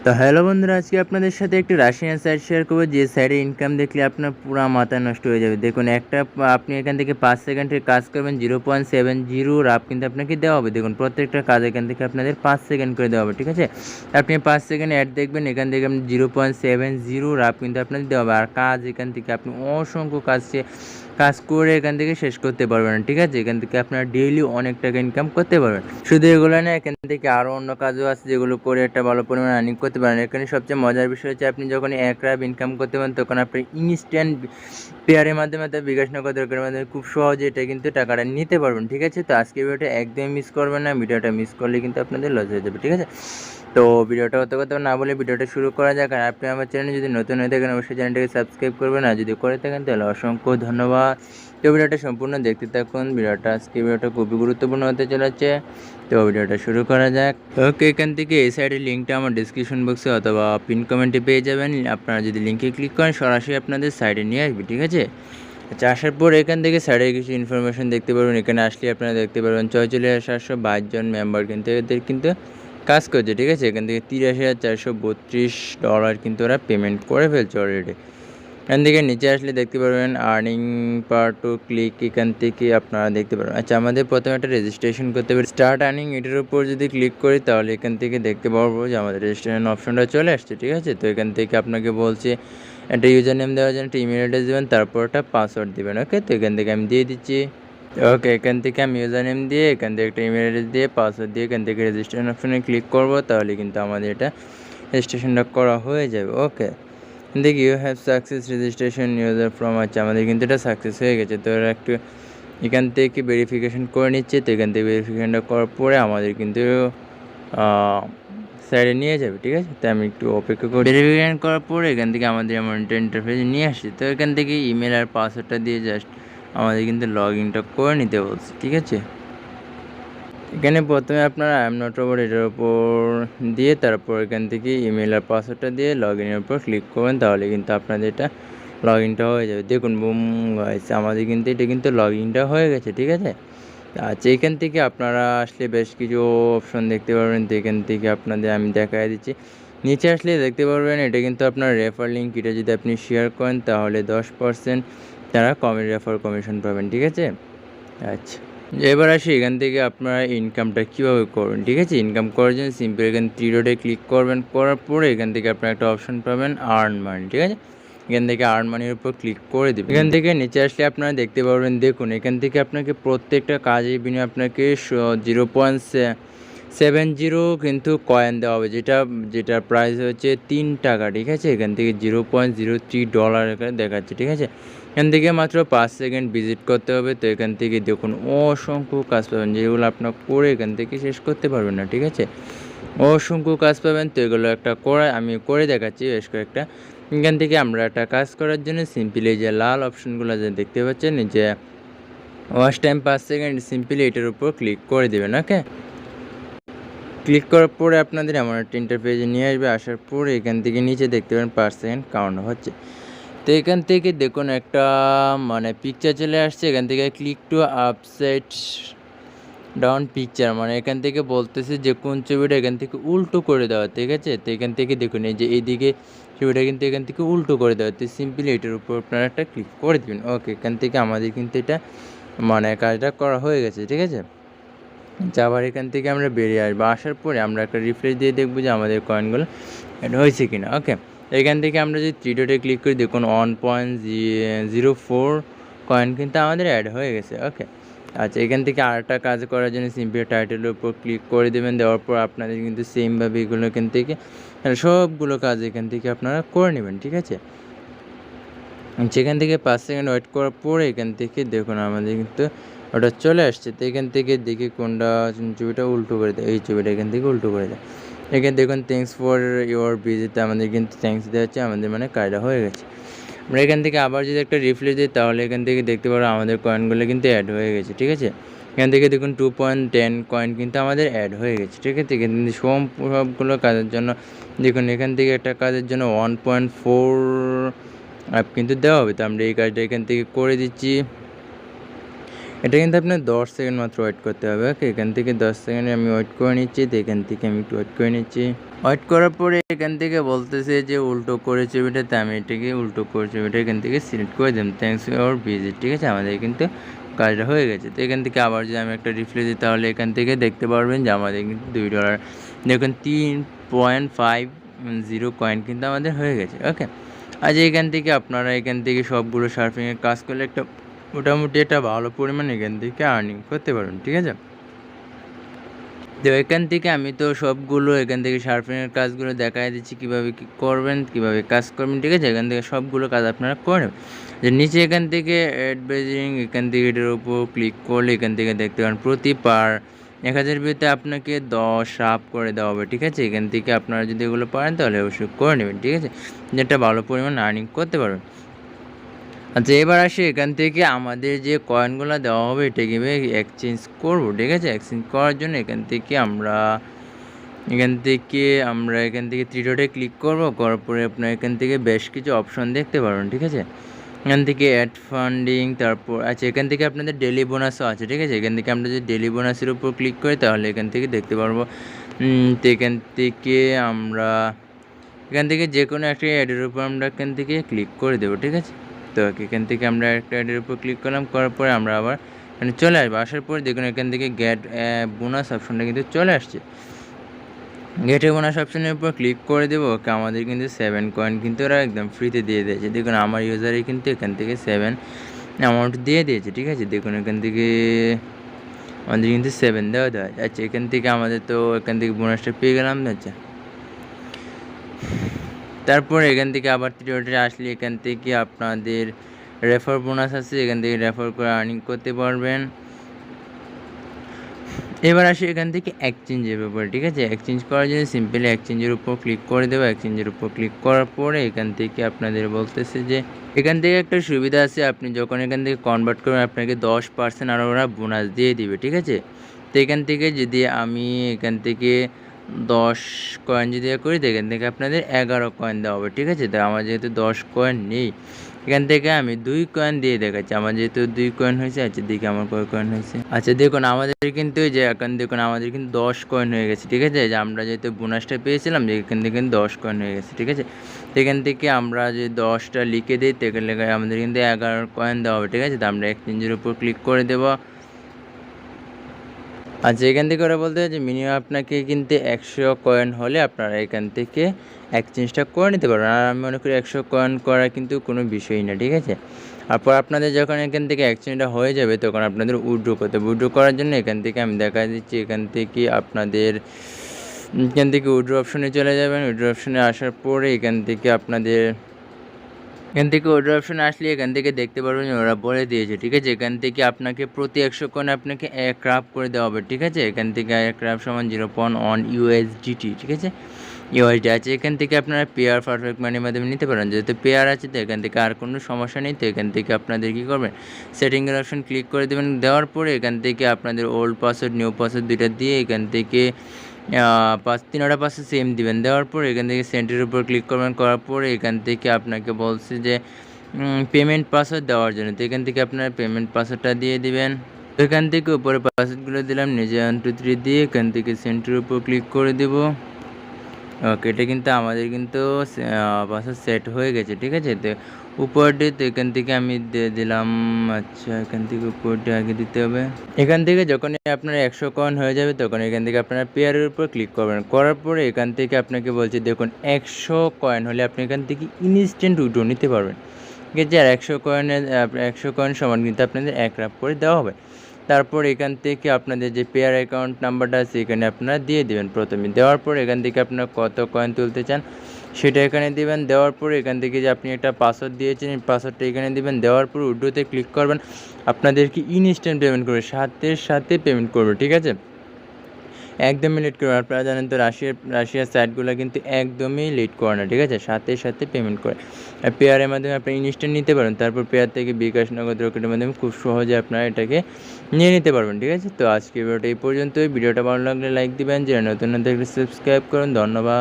তো হ্যালো বন্ধুরা, আজকে আপনাদের সাথে একটি রাশিয়ান সাইট শেয়ার করবো যে সাইটে ইনকাম দেখলে আপনার পুরো মাথা নষ্ট হয়ে যাবে। দেখুন, আপনি এখান থেকে 5 সেকেন্ডের কাজ করবেন, 0.70 রাপ কিন্তু আপনাকে দেওয়া হবে। দেখুন, প্রত্যেকটা কাজ এখান থেকে আপনাদের 5 সেকেন্ড করে দেওয়া হবে, ঠিক আছে। আপনি 5 সেকেন্ড অ্যাড দেখবেন, এখান থেকে আপনি 0.70 রাপ কিন্তু আপনাদের দেওয়া হবে। আর কাজ এখান থেকে আপনি অসংখ্য কাজ করে এখান থেকে শেষ করতে পারবেন, ঠিক আছে। এখান থেকে আপনারা ডেইলি অনেক টাকা ইনকাম করতে পারবেন। শুধু এগুলো না, এখান থেকে আরও অন্য কাজও আছে যেগুলো করে একটা ভালো পরিমাণ আর্নিং করতে পারেন। এখানে সবচেয়ে মজার বিষয় হচ্ছে আপনি যখন এক রাব ইনকাম করতে পারেন তখন আপনি ইনস্ট্যান্ট পেয়ারের মাধ্যমে অর্থাৎ বিকাশ নগদের মাধ্যমে খুব সহজে এটা কিন্তু টাকাটা নিতে পারবেন, ঠিক আছে। তো আজকে ভিডিওটা একদমই মিস করবেন না, ভিডিওটা মিস করলে কিন্তু আপনাদের লস হয়ে যাবে, ঠিক আছে। তো ভিডিওটা হতে কথা না বলে ভিডিওটা শুরু করা যাক। আর আপনি আমার চ্যানেলে যদি নতুন হয়ে থাকেন অবশ্যই চ্যানেলটাকে সাবস্ক্রাইব করবেন, আর যদি করে থাকেন তাহলে অসংখ্য ধন্যবাদ। তো ভিডিওটা সম্পূর্ণ দেখতে থাকুন। ভিডিওটা খুবই গুরুত্বপূর্ণ হতে চলেছে। তো ভিডিওটা শুরু করা যাক। ওকে, এখান থেকে এই সাইডের লিঙ্কটা আমার ডিসক্রিপশন বক্সে অথবা পিন কমেন্টে পেয়ে যাবেন। আপনারা যদি লিঙ্কে ক্লিক করেন সরাসরি আপনাদের সাইডে নিয়ে আসবে, ঠিক আছে। আচ্ছা, আসার পর এখান থেকে সাইডে কিছু ইনফরমেশন দেখতে পারবেন। এখানে আসলে আপনারা দেখতে পারবেন 46,722 জন মেম্বার কিন্তু এদের কিন্তু কাজ করছে, ঠিক আছে। এখান থেকে $83,432 কিন্তু ওরা পেমেন্ট করে ফেলছে অলরেডি। এখান থেকে নিচে আসলে দেখতে পারবেন আর্নিং পার টু ক্লিক, এখান থেকে আপনারা দেখতে পারবেন। আচ্ছা, আমাদের প্রথমে একটা রেজিস্ট্রেশন করতে পারি। স্টার্ট আর্নিং এটার উপর যদি ক্লিক করি তাহলে এখান থেকে দেখতে পারবো যে আমাদের রেজিস্ট্রেশন অপশনটা চলে আসছে, ঠিক আছে। তো এখান থেকে আপনাকে বলছে একটা ইউজার নেম দেওয়ার জন্য একটা ইমেল অ্যাড্রেস দেবেন, তারপর একটা পাসওয়ার্ড দেবেন। ওকে, তো এখান থেকে আমি দিয়ে দিচ্ছি। ওকে, এখান থেকে আমি ইউজার নেম দিয়ে এখান থেকে একটা ইমেল অ্যাড্রেস দিয়ে পাসওয়ার্ড দিয়ে এখান থেকে রেজিস্ট্রেশন অপশনে ক্লিক করব, তাহলে কিন্তু আমাদের এটা রেজিস্ট্রেশনটা করা হয়ে যাবে। ওকে, দেখি you have success registration user from, আচ্ছা আমাদের কিন্তু এটা সাকসেস হয়ে গেছে। তো এরা একটু এখান থেকে ভেরিফিকেশন করে নিচ্ছে। তো এখান থেকে ভেরিফিকেশনটা করার পরে আমাদের কিন্তু সাইডে নিয়ে যাবে, ঠিক আছে। তো আমি একটু অপেক্ষা করি। ভেরিফিকেশন করার পরে এখান থেকে আমাদের এমনটা ইন্টারফেসে নিয়ে আসছে। তো এখান থেকে ইমেল আর পাসওয়ার্ডটা দিয়ে জাস্ট আমাদের কিন্তু লগ ইনটা করে নিতে বলছে, ঠিক আছে। এখানে প্রথমে আপনারা আই এম নট রোবট এটার উপর দিয়ে তারপর এখান থেকে ইমেল আর পাসওয়ার্ডটা দিয়ে লগ ইনের উপর ক্লিক করবেন, তাহলে কিন্তু আপনাদের এটা লগ ইনটা হয়ে যাবে। দেখুন, বুম গাইস, আমাদের কিন্তু এটা কিন্তু লগ ইনটা হয়ে গেছে, ঠিক আছে। আচ্ছা, এখান থেকে আপনারা আসলে বেশ কিছু অপশন দেখতে পারবেন। তো এখান থেকে আপনাদের আমি দেখাই দিচ্ছি। নিচে আসলে দেখতে পারবেন এটা কিন্তু আপনার রেফার লিঙ্ক, এটা যদি আপনি শেয়ার করেন তাহলে 10% তারা রেফার কমিশন পাবেন, ঠিক আছে। আচ্ছা, এবার আসি এখান থেকে আপনারা ইনকামটা কীভাবে করবেন, ঠিক আছে। ইনকাম করার জন্য সিম্পল এখান থ্রি ডটে ক্লিক করবেন, করার পরে এখান থেকে আপনারা একটা অপশন পাবেন আর্ন মানি, ঠিক আছে। এখান থেকে আর্ন মানির উপর ক্লিক করে দেবেন। এখান থেকে নিচে আসলে আপনারা দেখতে পারবেন, দেখুন এখান থেকে আপনাকে প্রত্যেকটা কাজের বিনিময়ে আপনাকে 0.70 কিন্তু কয়েন দেওয়া হবে, যেটার প্রাইস হচ্ছে 3 টাকা, ঠিক আছে। এখান থেকে $0.03 এখানে দেখাচ্ছে, ঠিক আছে। এখান থেকে মাত্র 5 সেকেন্ড ভিজিট করতে হবে। তো এখান থেকে দেখুন অসংখ্য কাজ পাবেন যেগুলো আপনার করে এখান থেকে শেষ করতে পারবেন না, ঠিক আছে। অসংখ্য কাজ পাবেন। তো এগুলো আমি করে দেখাচ্ছি বেশ কয়েকটা। এখান থেকে আমরা একটা কাজ করার জন্য সিম্পলি যে লাল অপশনগুলো যে দেখতে পাচ্ছেন, যে ওয়াচ টাইম 5 সেকেন্ড, সিম্পলি এটার উপর ক্লিক করে দেবেন। ওকে, ক্লিক করার পরে আপনাদের এমন একটা ইন্টারফেসে নিয়ে আসবে। আসার পরে এখান থেকে নিচে দেখতে পাবেন পার সেকেন্ড কাউন্ট হচ্ছে। তো এখান থেকে দেখুন একটা পিকচার চলে আসছে। এখান থেকে click to upside down picture, এখান থেকে বলতেছে যে কোন ছবিটা এখান থেকে উল্টো করে দেওয়া, ঠিক আছে। তো এখান থেকে দেখুন এই যে এইদিকে ছবিটা কিন্তু এখান থেকে উল্টো করে দেওয়া। তো সিম্পলি এটার উপর আপনারা একটা ক্লিক করে দেবেন। ওকে, এখান থেকে আমাদের কিন্তু এটা কাজটা করা হয়ে গেছে, ঠিক আছে। আবার এখান থেকে আমরা বেরিয়ে আসবো। আসার পরে আমরা একটা রিফ্রেশ দিয়ে দেখবো যে আমাদের কয়েনগুলো অ্যাড হয়েছে কিনা। ওকে, এখান থেকে আমরা যদি থ্রি ডটে ক্লিক করি দেখুন 1.04 কয়েন কিন্তু আমাদের অ্যাড হয়ে গেছে। ওকে, আচ্ছা, এখান থেকে আরেকটা কাজ করার জন্য সিম্পলি টাইটেলের উপর ক্লিক করে দেবেন। দেওয়ার পর আপনাদের কিন্তু সেমভাবে এগুলো এখান থেকে সবগুলো কাজ এখান থেকে আপনারা করে নেবেন, ঠিক আছে। সেখান থেকে 5 সেকেন্ড ওয়েট করার পরে এখান থেকে দেখুন আমাদের কিন্তু ওটা চলে আসছে। তো এখান থেকে দেখি কোনটা ছবিটা উল্টো করে দেয়, এই ছবিটা এখান থেকে উল্টো করে দেয়। এখানে দেখুন থ্যাঙ্কস ফর ইউর ভিজিট, আমাদের কিন্তু থ্যাঙ্কস দেওয়া হচ্ছে, আমাদের কাজটা হয়ে গেছে। আমরা এখান থেকে আবার যদি একটা রিফ্রেশ দিই তাহলে এখান থেকে দেখতে পারো আমাদের কয়েনগুলো কিন্তু অ্যাড হয়ে গেছে, ঠিক আছে। এখান থেকে দেখুন 2.10 কয়েন কিন্তু আমাদের অ্যাড হয়ে গেছে, ঠিক আছে। কিন্তু সবগুলো কাজের জন্য দেখুন এখান থেকে একটা কাজের জন্য 1.4 অ্যাপ কিন্তু দেওয়া হবে। তো আমরা এই কাজটা এখান থেকে করে দিচ্ছি। এটা কিন্তু আপনার 10 সেকেন্ড মাত্র ওয়েট করতে হবে। ওকে, এখান থেকে 10 সেকেন্ড আমি ওয়েট করে নিচ্ছি। তো এখান থেকে আমি একটু ওয়েট করে নিচ্ছি। ওয়েট করার পরে এখান থেকে বলতেছে যে উল্টো করে ছবিটাতে, আমি এটাকে উল্টো করে ছবিটা এখান থেকে সিলেক্ট করে দিলাম। Thanks for visit. ঠিক আছে, আমাদের কিন্তু কাজটা হয়ে গেছে। তো এখান থেকে আবার যদি আমি একটা রিপ্লাই দিই, তাহলে এখান থেকে দেখতে পারবেন যে আমাদের কিন্তু $2 দেখুন 3.50 কয়েন কিন্তু আমাদের হয়ে গেছে। ওকে, আজ এখান থেকে আপনারা এখান থেকে সবগুলো সার্ফিংয়ের কাজ করলে একটা মোটামুটি একটা ভালো পরিমাণে এখান থেকে আর্নিং করতে পারবেন। ঠিক আছে, তো এখান থেকে আমি তো সবগুলো এখান থেকে সার্ফিংয়ের কাজগুলো দেখাই দিচ্ছি, কীভাবে কী করবেন, কীভাবে কাজ করবেন। ঠিক আছে, এখান থেকে সবগুলো কাজ আপনারা করে নেবেন। যে নিচে এখান থেকে অ্যাডভাইজিং, এখান থেকে এটার উপর ক্লিক করলে এখান থেকে দেখতে পারেন প্রতি পার 1000 ভিতরে আপনাকে 10 আপ করে দেওয়া হবে। ঠিক আছে, এখান থেকে আপনারা যদি এগুলো পারেন তাহলে অবশ্যই করে নেবেন। ঠিক আছে, যেটা ভালো পরিমাণ আর্নিং করতে পারবেন। আচ্ছা, এবার আসি এখান থেকে আমাদের যে কয়েনগুলো দেওয়া হবে এটা কীভাবে এক্সচেঞ্জ করব। ঠিক আছে, এক্সচেঞ্জ করার জন্য এখান থেকে আমরা এখান থেকে থ্রি ডটে ক্লিক করব। করার পরে আপনার এখান থেকে বেশ কিছু অপশন দেখতে পারবেন। ঠিক আছে, এখান থেকে অ্যাড ফান্ডিং, তারপর আচ্ছা এখান থেকে আপনাদের ডেলি বোনাসও আছে। ঠিক আছে, এখান থেকে আমরা যদি ডেলি বোনাসের উপর ক্লিক করি তাহলে এখান থেকে দেখতে পারবো। তো এখান থেকে আমরা যে কোনো একটা অ্যাডের উপর আমরা এখান থেকে ক্লিক করে দেবো। ঠিক আছে, তো এখান থেকে আমরা একটা অ্যাডের উপর ক্লিক করলাম, করার পরে আমরা আবার এখানে চলে আসবো। আসার পরে দেখুন এখান থেকে গেট বোনাস অপশনটা কিন্তু চলে আসছে। গেটে বোনাস অপশনের উপর ক্লিক করে দেবো। ওকে, আমাদের কিন্তু 7 কয়েন কিন্তু ওরা একদম ফ্রিতে দিয়ে দিয়েছে। দেখুন আমার ইউজারে কিন্তু এখান থেকে 7 অ্যামাউন্ট দিয়ে দিয়েছে। ঠিক আছে, দেখুন এখান থেকে আমাদের কিন্তু 7 দেওয়া দেওয়া। আচ্ছা, এখান থেকে আমাদের তো এখান থেকে বোনাসটা পেয়ে গেলাম। আচ্ছা, তারপর এখান থেকে আবার থ্রিডটে আসলে এখান থেকে আপনাদের রেফার বোনাস আছে, এখান থেকে রেফার করে আর্নিং করতে পারবেন। এবার আসি এখান থেকে এক্সচেঞ্জের ব্যাপারে। ঠিক আছে, এক্সচেঞ্জ করার জন্য সিম্পলি এক্সচেঞ্জের উপর ক্লিক করে দেবো। এক্সচেঞ্জের উপর ক্লিক করার পরে এখান থেকে আপনাদের বলতেছে যে এখান থেকে একটা সুবিধা আছে, আপনি যখন এখান থেকে কনভার্ট করবেন আপনাকে 10% আরও ওরা বোনাস দিয়ে দিবে। ঠিক আছে, তো এখান থেকে যদি আমি এখান থেকে 10 কয়েন যদি করি, তো এখান থেকে আপনাদের 11 কয়েন দেওয়া হবে। ঠিক আছে, তো আমার যেহেতু 10 কয়েন নেই, এখান থেকে আমি 2 কয়েন দিয়ে দেখাচ্ছি। আমার যেহেতু 2 কয়েন হয়েছে, আচ্ছা দেখি আমার কয় কয়েন হয়েছে। আচ্ছা দেখুন আমাদের কিন্তু এই যে এখন দেখুন আমাদের কিন্তু 10 কয়েন হয়ে গেছে। ঠিক আছে, যে আমরা যেহেতু বোনাসটা পেয়েছিলাম, যে এখান থেকে 10 কয়েন হয়ে গেছে। ঠিক আছে, এখান থেকে আমরা যে 10টা লিখে দিই, তো এখানে আমাদের কিন্তু 11 কয়েন দেওয়া হবে। ঠিক আছে, তো আমরা এক্সচেঞ্জের উপর ক্লিক করে দেবো। আচ্ছা, এখান থেকে ওরা বলতে যে মিনিমাম আপনাকে কিন্তু 100 কয়েন হলে আপনারা এখান থেকে এক্সচেঞ্জটা করে নিতে পারবেন। আর আমি মনে করি 100 কয়েন করা কিন্তু কোনো বিষয়ই না। ঠিক আছে, তারপর আপনাদের যখন এখান থেকে এক্সচেঞ্জটা হয়ে যাবে তখন আপনাদের উইথড্র করতে হবে। উইথড্র করার জন্য এখান থেকে আমি দেখা দিচ্ছি, এখান থেকে আপনাদের উইথড্র অপশনে চলে যাবেন। উইথড্র অপশনে আসার পরে এখান থেকে উইথড্র অপশনে আসলে এখান থেকে দেখতে পারবেন ওরা বলে দিয়েছে। ঠিক আছে, এখান থেকে আপনাকে প্রতি 100 কয়েন আপনাকে 1 রাপ করে দেওয়া হবে। ঠিক আছে, এখান থেকে 1 রাপ সমান 0.1 USDT। ঠিক আছে, ইউএসডি আছে। এখান থেকে আপনারা পেয়ার পারফেক্ট মানির মাধ্যমে নিতে পারেন। যেহেতু পেয়ার আছে তো এখান থেকে আর কোনো সমস্যা নেই। তো এখান থেকে আপনাদের কী করবেন, সেটিংয়ের অপশন ক্লিক করে দেবেন। দেওয়ার পরে এখান থেকে আপনাদের ওল্ড পাসওয়ার্ড নিউ পাসওয়ার্ড দুইটা দিয়ে এখান থেকে 3টা পাসওয়ার্ড সেম দিবেন। দেওয়ার পর এখান থেকে সেন্টের উপর ক্লিক করবেন। করার পরে এখান থেকে আপনাকে বলছে যে পেমেন্ট পাসওয়ার্ড দেওয়ার জন্য, তো এখান থেকে আপনার পেমেন্ট পাসওয়ার্ডটা দিয়ে দিবেন। তো এখান থেকে উপরে পাসওয়ার্ডগুলো দিলাম, নিজে 1 2 3 দিয়ে এখান থেকে সেন্টের উপর ক্লিক করে দেবো। ওকে, এটা কিন্তু আমাদের কিন্তু পাসওয়ার্ড সেট হয়ে গেছে। ঠিক আছে, তো উপরটি তো এখান থেকে আমি দিয়ে দিলাম। আচ্ছা, এখান থেকে উপরটি আগে দিতে হবে। এখান থেকে যখনই আপনার 100 কয়েন হয়ে যাবে তখন এখান থেকে আপনারা পেয়ারের উপর ক্লিক করবেন। করার পরে এখান থেকে আপনাকে বলছে দেখুন 100 কয়েন হলে আপনি এখান থেকে ইনস্ট্যান্ট উইথড্র নিতে পারবেন। ঠিক আছে, আর 100 কয়েন সমান কিন্তু আপনাদের 1 রাপ করে দেওয়া হবে। তারপর এখান থেকে আপনাদের যে পেয়ার অ্যাকাউন্ট নাম্বারটা আছে এখানে আপনারা দিয়ে দেবেন প্রথমে। দেওয়ার পর এখান থেকে আপনারা কত কয়েন তুলতে চান সেটা এখানে দিবেন। দেওয়ার পর এখান থেকে যে আপনি একটা পাসওয়ার্ড দিয়েছেন এই পাসওয়ার্ডটা এখানে দিবেন। দেওয়ার পর উইথড্রোতে ক্লিক করবেন। আপনাদেরকে ইনস্ট্যান্ট পেমেন্ট করবে, সাথে পেমেন্ট করবে। ঠিক আছে, একদমই লেট করবে। আপনারা জানেন তো রাশিয়ার সাইটগুলো কিন্তু একদমই লেট করে না। ঠিক আছে, সাথে পেমেন্ট করে। আর পেয়ারের মাধ্যমে আপনি ইনস্ট্যান্ট নিতে পারেন। তারপর পেয়ার থেকে বিকাশ, নগদ, রকেটের মাধ্যমে খুব সহজে আপনারা এটাকে নিয়ে নিতে পারবেন। ঠিক আছে, তো আজকে ভিডিওটা এই পর্যন্তই। ভিডিওটা ভালো লাগলে লাইক দিবেন, যারা নতুন দেখলে সাবস্ক্রাইব করুন। ধন্যবাদ।